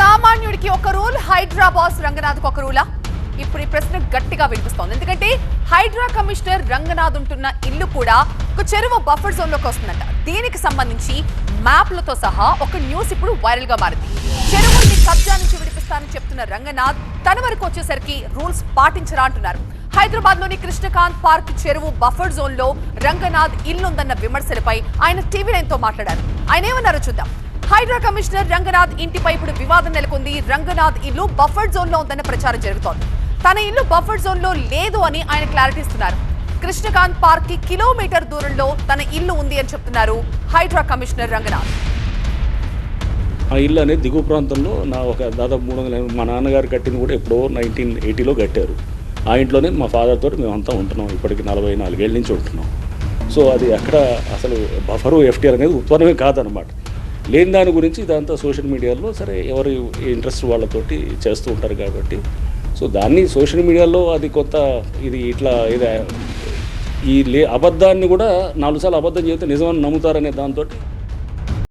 సామాన్యుడికి ఒక rule, Hydraa boss రంగనాథ్కి ఒక రూలా? ఇప్పుడు ఈ ప్రశ్న గట్టిగా వినిపిస్తోంది. ఎందుకంటే హైడ్రా కమిషనర్ రంగనాథ్ ఉంటున్న ఇల్లు కూడా ఒక చెరువు బఫర్ జోన్ లోకి వస్తుందంట. దీనికి సంబంధించి మ్యాప్లతో సహా ఒక న్యూస్ ఇప్పుడు వైరల్ గా మారింది. చెరువుని కబ్జా నుంచి విడిపిస్తానని చెప్తున్న రంగనాథ్ తన వరకు వచ్చేసరికి రూల్స్ పాటించరా అంటున్నారు. హైదరాబాద్ లోని కృష్ణకాంత్ పార్క్ చెరువు బఫర్ జోన్ లో రంగనాథ్ ఇల్లుందన్న విమర్శలపై ఆయన టీవీ నైన్ తో మాట్లాడారు. ఆయన ఏమన్నారో చూద్దాం. హైడ్రా కమిషనర్ రంగనాథ్ ఇంటిపై ఇప్పుడు వివాదం నెలకొంది. రంగనాథ్ ఇల్లు బఫర్ జోన్ లో ఉందన్న ప్రచారం జరుగుతోంది. తన ఇల్లు బఫర్ జోన్ లో లేదు అని ఆయన క్లారిటీ ఇస్తున్నారు. కృష్ణకాంత్ పార్క్ కి కిలోమీటర్ దూరంలో తన ఇల్లు ఉంది అని చెప్తున్నారు హైడ్రా కమిషనర్ రంగనాథ్. ఆ ఇల్లు అనేది దిగువ ప్రాంతంలో ఒక దాదాపు 300 మా నాన్నగారు కట్టింది కూడా ఎప్పుడో 1980లో కట్టారు. ఆ ఇంట్లోనే మా ఫాదర్ తోటి మేమంతా ఉంటున్నాం. ఇప్పటికి 44 ఏళ్ళ నుంచి ఉంటున్నాం. సో అది అక్కడ అసలు బఫరు ఎఫ్టీఆర్ అనేది ఉత్పన్నమే కాదనమాట. లేని దాని గురించి ఇదంతా సోషల్ మీడియాలో సరే ఎవరి ఇంట్రెస్ట్ వాళ్ళతోటి చేస్తూ ఉంటారు కాబట్టి సో దాన్ని సోషల్ మీడియాలో అది కొత్త ఇది ఇట్లా ఇది అబద్ధాన్ని కూడా 4 సార్లు అబద్ధం చెబితే నిజమని నమ్ముతారనే దాంతో